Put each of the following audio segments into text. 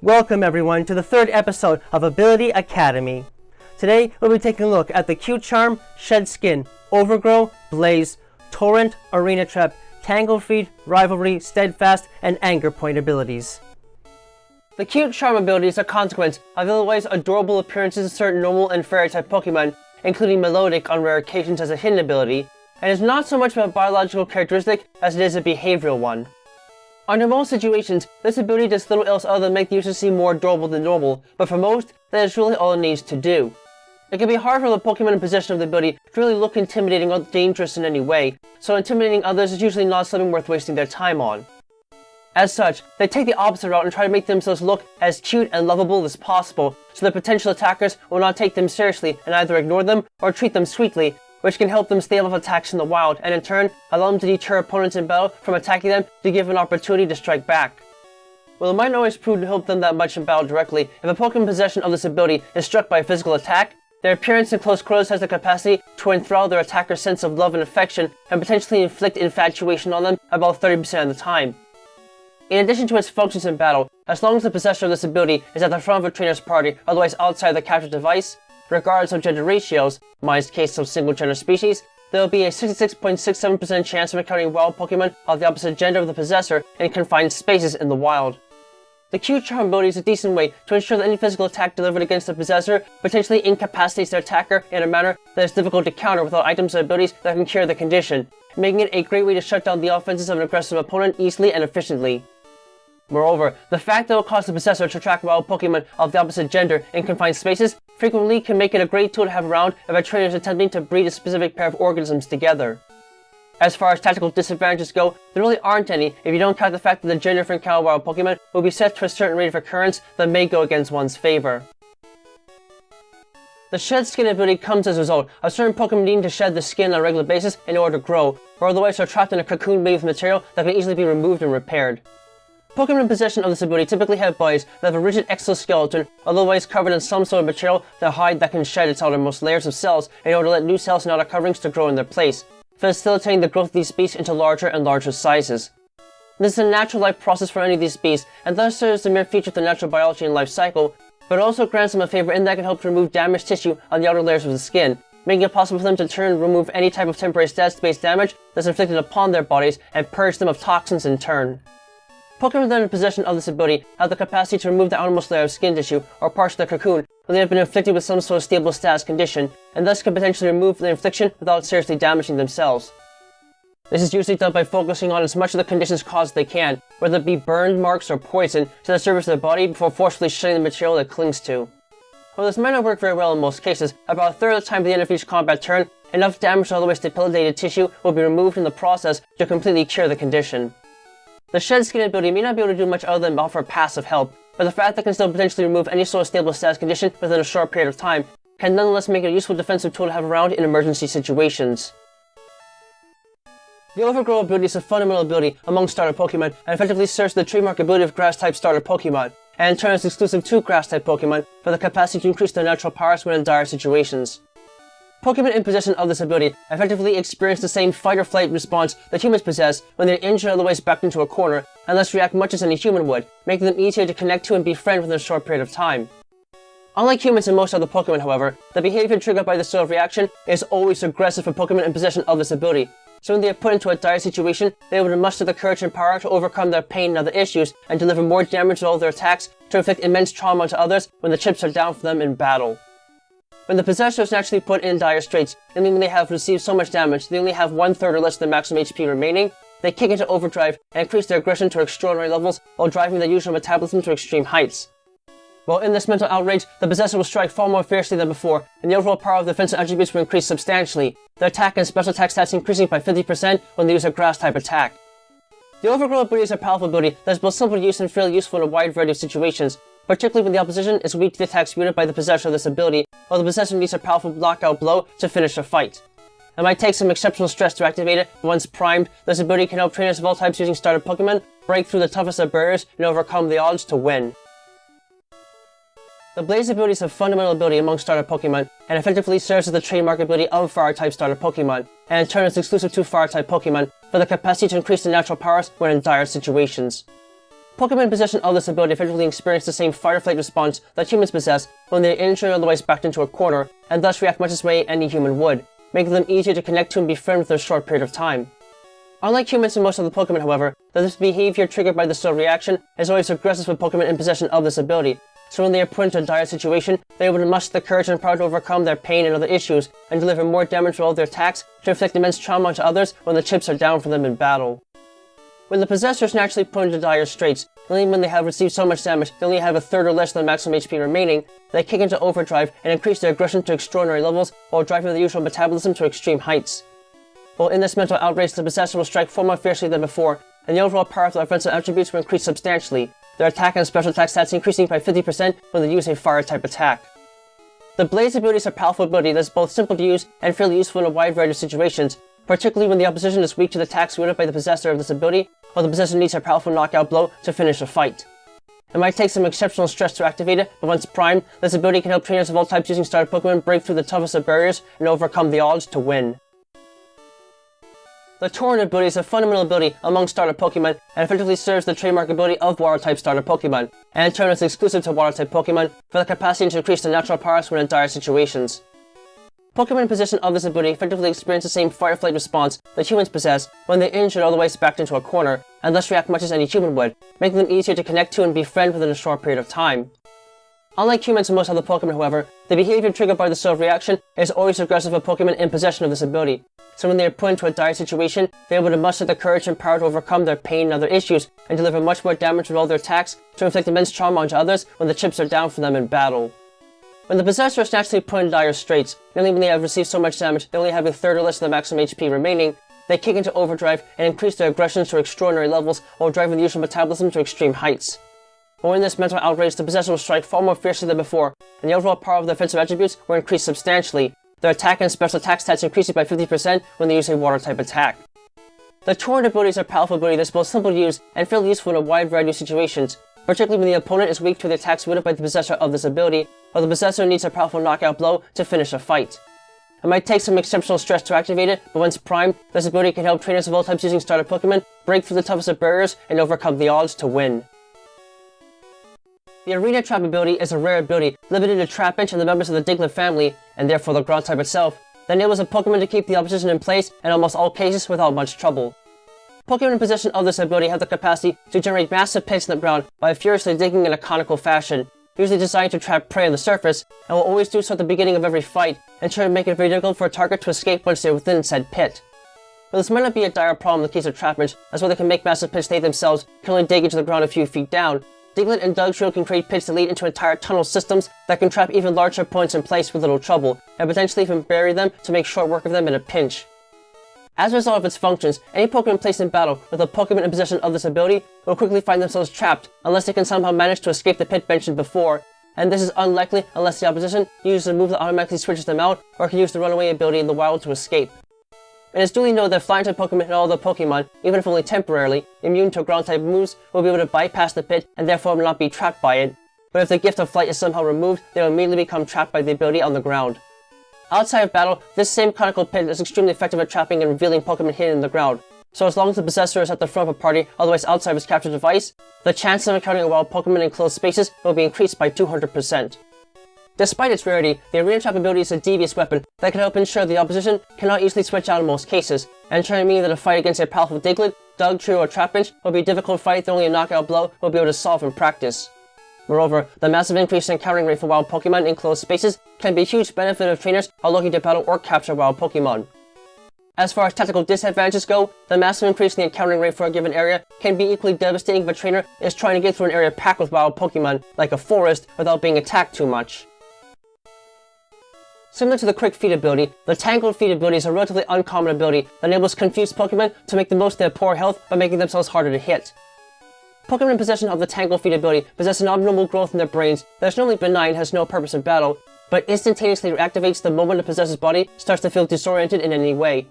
Welcome everyone to the third episode of Ability Academy. Today we'll be taking a look at the Cute Charm, Shed Skin, Overgrow, Blaze, Torrent, Arena Trap, Tangled Feet, Rivalry, Steadfast, and Anger Point abilities. The Cute Charm ability is a consequence of otherwise adorable appearances of certain normal and fairy type Pokemon, including Melodic on rare occasions as a hidden ability, and is not so much of a biological characteristic as it is a behavioral one. Under most situations, this ability does little else other than make the user seem more adorable than normal, but for most, that is really all it needs to do. It can be hard for the Pokemon in possession of the ability to really look intimidating or dangerous in any way, so intimidating others is usually not something worth wasting their time on. As such, they take the opposite route and try to make themselves look as cute and lovable as possible, so that potential attackers will not take them seriously and either ignore them or treat them sweetly, which can help them stay off attacks in the wild, and in turn, allow them to deter opponents in battle from attacking them to give an opportunity to strike back. While it might not always prove to help them that much in battle directly, if a Pokemon in possession of this ability is struck by a physical attack, their appearance in close quarters has the capacity to enthrall their attacker's sense of love and affection and potentially inflict infatuation on them about 30% of the time. In addition to its functions in battle, as long as the possessor of this ability is at the front of a trainer's party, otherwise outside the captured device, regardless of gender ratios, minus cases of single gender species, there will be a 66.67% chance of encountering wild Pokemon of the opposite gender of the possessor in confined spaces in the wild. The Cute Charm ability is a decent way to ensure that any physical attack delivered against the possessor potentially incapacitates their attacker in a manner that is difficult to counter without items or abilities that can cure the condition, making it a great way to shut down the offenses of an aggressive opponent easily and efficiently. Moreover, the fact that it will cause the possessor to attract wild Pokemon of the opposite gender in confined spaces frequently can make it a great tool to have around if a trainer is attempting to breed a specific pair of organisms together. As far as tactical disadvantages go, there really aren't any if you don't count the fact that the gender for encounter wild Pokemon will be set to a certain rate of occurrence that may go against one's favor. The Shed Skin ability comes as a result of certain Pokemon needing to shed the skin on a regular basis in order to grow, or otherwise are trapped in a cocoon made with material that can easily be removed and repaired. Pokemon in possession of this ability typically have bodies that have a rigid exoskeleton, otherwise covered in some sort of material that can shed its outermost layers of cells in order to let new cells and outer coverings to grow in their place, facilitating the growth of these beasts into larger and larger sizes. This is a natural life process for any of these beasts, and thus serves the mere feature of the natural biology and life cycle, but also grants them a favor in that it can help to remove damaged tissue on the outer layers of the skin, making it possible for them to turn and remove any type of temporary status-based damage that's inflicted upon their bodies and purge them of toxins in turn. Pokemon that are in possession of this ability have the capacity to remove the outermost layer of skin tissue or parts of the cocoon when they have been inflicted with some sort of stable status condition, and thus can potentially remove the infliction without seriously damaging themselves. This is usually done by focusing on as much of the condition's cause as they can, whether it be burn marks or poison, to the surface of their body before forcefully shedding the material it clings to. While this might not work very well in most cases, about a third of the time at the end of each combat turn, enough damage to otherwise debilitated tissue will be removed in the process to completely cure the condition. The Shed Skin ability may not be able to do much other than offer passive help, but the fact that it can still potentially remove any sort of stable status condition within a short period of time can nonetheless make it a useful defensive tool to have around in emergency situations. The Overgrow ability is a fundamental ability among starter Pokemon and effectively serves the trademark ability of Grass-type starter Pokemon, and in turn is exclusive to Grass-type Pokemon for the capacity to increase their natural powers when in dire situations. Pokemon in possession of this ability effectively experience the same fight-or-flight response that humans possess when they're injured or otherwise backed into a corner, and thus react much as any human would, making them easier to connect to and befriend within a short period of time. Unlike humans and most other Pokemon, however, the behavior triggered by this sort of reaction is always aggressive for Pokemon in possession of this ability, so when they are put into a dire situation, they are able to muster the courage and power to overcome their pain and other issues, and deliver more damage with all their attacks to inflict immense trauma onto others when the chips are down for them in battle. When the possessor is naturally put in dire straits, and when they have received so much damage they only have 1/3 or less of their maximum HP remaining, they kick into overdrive and increase their aggression to extraordinary levels while driving their usual metabolism to extreme heights. While in this mental outrage, the possessor will strike far more fiercely than before, and the overall power of the defensive attributes will increase substantially, their attack and special attack stats increasing by 50% when they use a Grass-type attack. The Overgrow ability is a powerful ability that is both simple to use and fairly useful in a wide variety of situations, particularly when the opposition is weak to the attacks wielded by the possessor of this ability, while the possessor needs a powerful knockout blow to finish the fight. It might take some exceptional stress to activate it, but once primed, this ability can help trainers of all types using starter Pokemon break through the toughest of barriers and overcome the odds to win. The Blaze ability is a fundamental ability among starter Pokemon, and effectively serves as the trademark ability of Fire-type starter Pokemon, and in turn is exclusive to Fire-type Pokemon for the capacity to increase the natural powers when in dire situations. Pokemon in possession of this ability effectively experience the same fight or flight response that humans possess when they are injured or otherwise backed into a corner, and thus react much the way any human would, making them easier to connect to and befriend within a short period of time. Unlike humans and most of the Pokemon, however, this behavior triggered by the slow reaction is always aggressive with Pokemon in possession of this ability, so when they are put into a dire situation, they are able to muster the courage and power to overcome their pain and other issues, and deliver more damage with all their attacks to inflict immense trauma onto others when the chips are down for them in battle. When the possessor is naturally put into dire straits, only when they have received so much damage they only have a third or less than the maximum HP remaining, they kick into overdrive and increase their aggression to extraordinary levels while driving the usual metabolism to extreme heights. While in this mental outrage, the possessor will strike far more fiercely than before, and the overall power of their offensive attributes will increase substantially, their attack and special attack stats increasing by 50% when they use a fire-type attack. The Blaze ability is a powerful ability that is both simple to use and fairly useful in a wide variety of situations, particularly when the opposition is weak to the attacks wielded by the possessor of this ability, or the possessor needs a powerful knockout blow to finish a fight. It might take some exceptional stress to activate it, but once primed, this ability can help trainers of all types using starter Pokemon break through the toughest of barriers and overcome the odds to win. The Torrent ability is a fundamental ability among starter Pokemon and effectively serves the trademark ability of Water-type starter Pokemon, and in turn is exclusive to Water-type Pokemon for the capacity to increase their natural powers when in dire situations. Pokemon in possession of this ability effectively experience the same fight or flight response that humans possess when they are injured or otherwise backed into a corner, and thus react much as any human would, making them easier to connect to and befriend within a short period of time. Unlike humans and most other Pokemon, however, the behavior triggered by the slow reaction is always aggressive with Pokemon in possession of this ability, so when they are put into a dire situation, they are able to muster the courage and power to overcome their pain and other issues, and deliver much more damage with all their attacks to inflict immense trauma onto others when the chips are down for them in battle. When the possessor is naturally put in dire straits, mainly when they have received so much damage they only have a third or less of the maximum HP remaining, they kick into overdrive and increase their aggressions to extraordinary levels while driving the usual metabolism to extreme heights. While in this mental outrage, the possessor will strike far more fiercely than before, and the overall power of their offensive attributes will increase substantially, their attack and special attack stats increasing by 50% when they use a Water-type attack. The Torrent ability is a powerful ability that is both simple to use and fairly useful in a wide variety of situations, particularly when the opponent is weak to the attacks wielded by the possessor of this ability, or the possessor needs a powerful knockout blow to finish a fight. It might take some exceptional stress to activate it, but once primed, this ability can help trainers of all types using starter Pokemon break through the toughest of barriers and overcome the odds to win. The Arena Trap ability is a rare ability limited to Trapinch and the members of the Diglett family, and therefore the ground type itself, that enables a Pokemon to keep the opposition in place in almost all cases without much trouble. Pokemon in possession of this ability have the capacity to generate massive pits in the ground by furiously digging in a conical fashion, usually designed to trap prey on the surface, and will always do so at the beginning of every fight, and try to make it very difficult for a target to escape once they are within said pit. But this might not be a dire problem in the case of Trapinch, as while they can make massive pits they themselves can only dig into the ground a few feet down, Diglett and Dugtrio can create pits that lead into entire tunnel systems that can trap even larger points in place with little trouble, and potentially even bury them to make short work of them in a pinch. As a result of its functions, any Pokemon placed in battle with a Pokemon in possession of this ability will quickly find themselves trapped unless they can somehow manage to escape the pit mentioned before, and this is unlikely unless the opposition uses a move that automatically switches them out or can use the runaway ability in the wild to escape. It is duly noted that flying-type Pokemon and all other Pokemon, even if only temporarily, immune to ground-type moves, will be able to bypass the pit and therefore will not be trapped by it, but if the gift of flight is somehow removed, they will immediately become trapped by the ability on the ground. Outside of battle, this same conical pit is extremely effective at trapping and revealing Pokemon hidden in the ground, so as long as the possessor is at the front of a party, otherwise outside of his capture device, the chances of encountering a wild Pokemon in closed spaces will be increased by 200%. Despite its rarity, the Arena Trap ability is a devious weapon that can help ensure the opposition cannot easily switch out in most cases, and trying to mean that a fight against a powerful Diglett, Dugtrio, or Trapinch will be a difficult fight that only a knockout blow will be able to solve in practice. Moreover, the massive increase in encountering rate for wild Pokemon in closed spaces can be a huge benefit if trainers are looking to battle or capture wild Pokemon. As far as tactical disadvantages go, the massive increase in the encountering rate for a given area can be equally devastating if a trainer is trying to get through an area packed with wild Pokemon, like a forest, without being attacked too much. Similar to the Quick Feet ability, the Tangled Feet ability is a relatively uncommon ability that enables confused Pokemon to make the most of their poor health by making themselves harder to hit. Pokemon in possession of the Tangled Feet ability possess an abnormal growth in their brains that is normally benign and has no purpose in battle, but instantaneously reactivates the moment the possessor's body starts to feel disoriented in any way.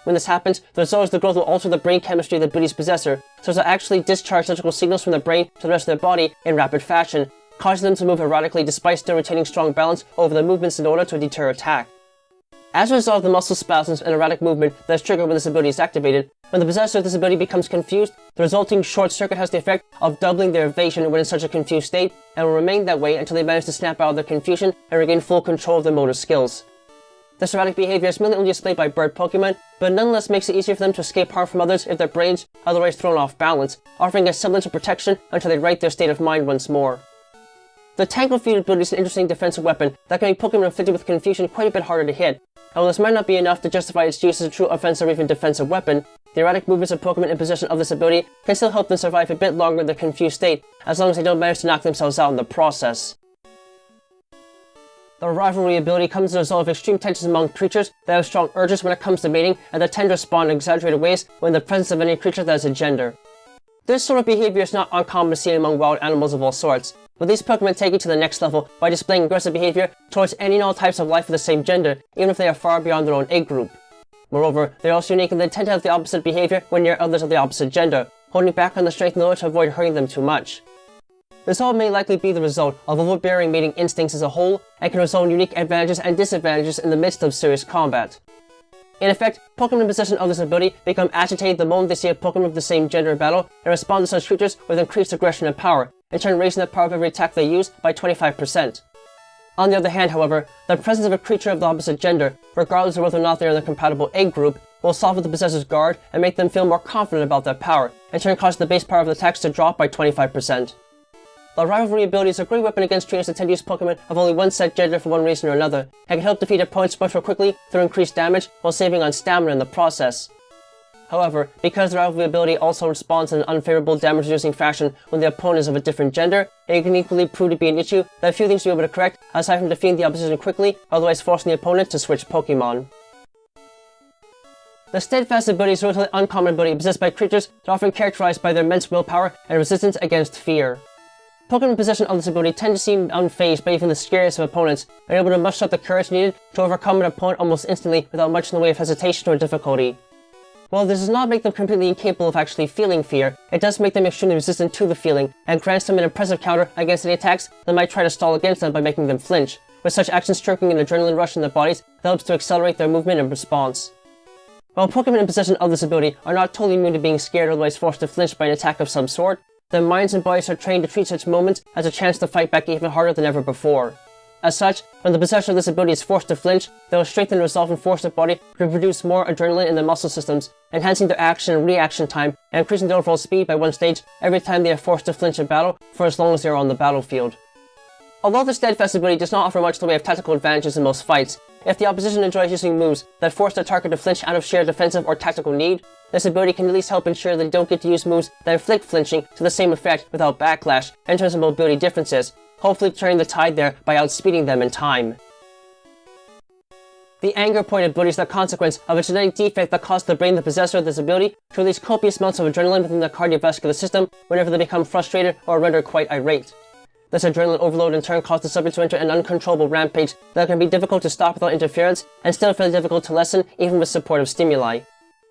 When this happens, the result is the growth will alter the brain chemistry of the ability's possessor, so as to actually discharge electrical signals from the brain to the rest of their body in rapid fashion, causing them to move erratically despite still retaining strong balance over the movements in order to deter attack. As a result of the muscle spasms and erratic movement that is triggered when this ability is activated, when the possessor of this ability becomes confused, the resulting short circuit has the effect of doubling their evasion when in such a confused state, and will remain that way until they manage to snap out of their confusion and regain full control of their motor skills. This erratic behavior is mainly only displayed by bird Pokémon, but nonetheless makes it easier for them to escape harm from others if their brains are otherwise thrown off balance, offering a semblance of protection until they right their state of mind once more. The Tangled Feet ability is an interesting defensive weapon that can make Pokémon afflicted with confusion quite a bit harder to hit. And while this might not be enough to justify its use as a true offensive or even defensive weapon, the erratic movements of Pokémon in possession of this ability can still help them survive a bit longer in their confused state, as long as they don't manage to knock themselves out in the process. The Rivalry ability comes as a result of extreme tensions among creatures that have strong urges when it comes to mating, and that tend to respond in exaggerated ways when in the presence of any creature that is a gender. This sort of behavior is not uncommon to see among wild animals of all sorts, but these Pokémon take it to the next level by displaying aggressive behavior towards any and all types of life of the same gender, even if they are far beyond their own egg group. Moreover, they are also unique and they tend to have the opposite behavior when near others of the opposite gender, holding back on the strength in order to avoid hurting them too much. This all may likely be the result of overbearing mating instincts as a whole, and can result in unique advantages and disadvantages in the midst of serious combat. In effect, Pokémon in possession of this ability become agitated the moment they see a Pokémon of the same gender in battle, and respond to such creatures with increased aggression and power, in turn raising the power of every attack they use by 25%. On the other hand, however, the presence of a creature of the opposite gender, regardless of whether or not they are in the compatible egg group, will soften the possessor's guard and make them feel more confident about their power, in turn causing the base power of the attacks to drop by 25%. The Rivalry ability is a great weapon against trainers that tend to use Pokémon of only one set gender for one reason or another, and can help defeat opponents much more quickly through increased damage while saving on stamina in the process. However, because the Rivalry ability also responds in an unfavorable damage-reducing fashion when the opponent is of a different gender, it can equally prove to be an issue that few things to be able to correct aside from defeating the opposition quickly, otherwise forcing the opponent to switch Pokémon. The Steadfast ability is a relatively uncommon ability possessed by creatures that are often characterized by their immense willpower and resistance against fear. Pokémon in possession of this ability tend to seem unfazed by even the scariest of opponents, and are able to muster up the courage needed to overcome an opponent almost instantly without much in the way of hesitation or difficulty. While this does not make them completely incapable of actually feeling fear, it does make them extremely resistant to the feeling, and grants them an impressive counter against any attacks that might try to stall against them by making them flinch, with such actions triggering an adrenaline rush in their bodies that helps to accelerate their movement and response. While Pokémon in possession of this ability are not totally immune to being scared or otherwise forced to flinch by an attack of some sort, their minds and bodies are trained to treat such moments as a chance to fight back even harder than ever before. As such, when the possessor of this ability is forced to flinch, they will strengthen, resolve, and force their body to produce more adrenaline in their muscle systems, enhancing their action and reaction time, and increasing their overall speed by one stage every time they are forced to flinch in battle for as long as they are on the battlefield. Although the Steadfast ability does not offer much in the way of tactical advantages in most fights, if the opposition enjoys using moves that force their target to flinch out of sheer defensive or tactical need, this ability can at least help ensure that they don't get to use moves that inflict flinching to the same effect without backlash in terms of mobility differences, hopefully turning the tide there by outspeeding them in time. The Anger Point ability is the consequence of a genetic defect that causes the brain of the possessor of this ability to release copious amounts of adrenaline within the cardiovascular system whenever they become frustrated or rendered quite irate. This adrenaline overload in turn causes the subject to enter an uncontrollable rampage that can be difficult to stop without interference, and still fairly difficult to lessen even with supportive stimuli.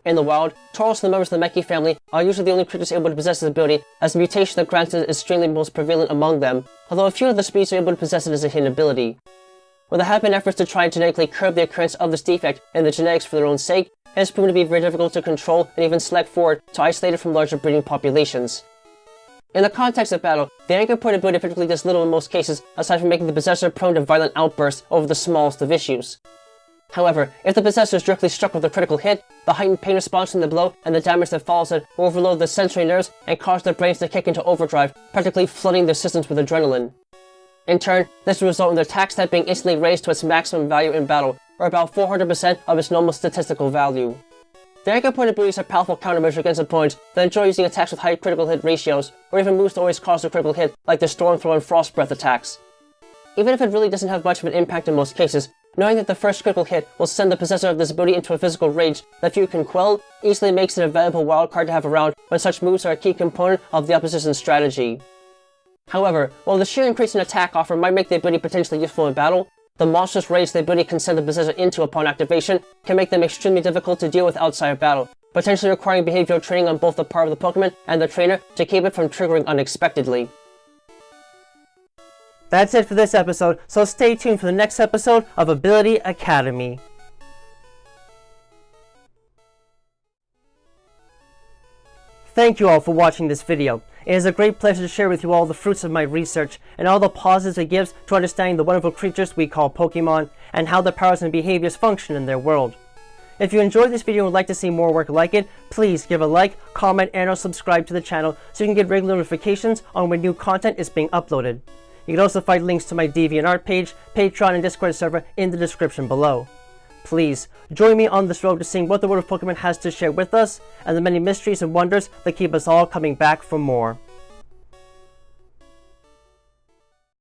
In the wild, Tauros and the members of the Meki family are usually the only creatures able to possess this ability, as the mutation that grants it is strangely most prevalent among them, although a few of the species are able to possess it as a hidden ability. When there have been efforts to try and genetically curb the occurrence of this defect in the genetics for their own sake, it has proven to be very difficult to control and even select forward to isolate it from larger breeding populations. In the context of battle, the Anger Point ability effectively does little in most cases, aside from making the possessor prone to violent outbursts over the smallest of issues. However, if the possessor is directly struck with a critical hit, the heightened pain response from the blow and the damage that follows it will overload the sensory nerves and cause their brains to kick into overdrive, practically flooding their systems with adrenaline. In turn, this will result in their attack stat being instantly raised to its maximum value in battle, or about 400% of its normal statistical value. The Anger Point abilities are powerful countermeasures against opponents that enjoy using attacks with high critical hit ratios, or even moves that always cause a critical hit, like the Storm Throw and Frost Breath attacks. Even if it really doesn't have much of an impact in most cases, knowing that the first critical hit will send the possessor of this ability into a physical rage that few can quell easily makes it a valuable wildcard to have around when such moves are a key component of the opposition's strategy. However, while the sheer increase in attack offer might make the ability potentially useful in battle, the monstrous rage the ability can send the possessor into upon activation can make them extremely difficult to deal with outside of battle, potentially requiring behavioral training on both the part of the Pokémon and the trainer to keep it from triggering unexpectedly. That's it for this episode, so stay tuned for the next episode of Ability Academy. Thank you all for watching this video. It is a great pleasure to share with you all the fruits of my research and all the positives it gives to understanding the wonderful creatures we call Pokemon and how their powers and behaviors function in their world. If you enjoyed this video and would like to see more work like it, please give a like, comment, and or subscribe to the channel so you can get regular notifications on when new content is being uploaded. You can also find links to my DeviantArt page, Patreon, and Discord server in the description below. Please, join me on this road to seeing what the world of Pokemon has to share with us, and the many mysteries and wonders that keep us all coming back for more.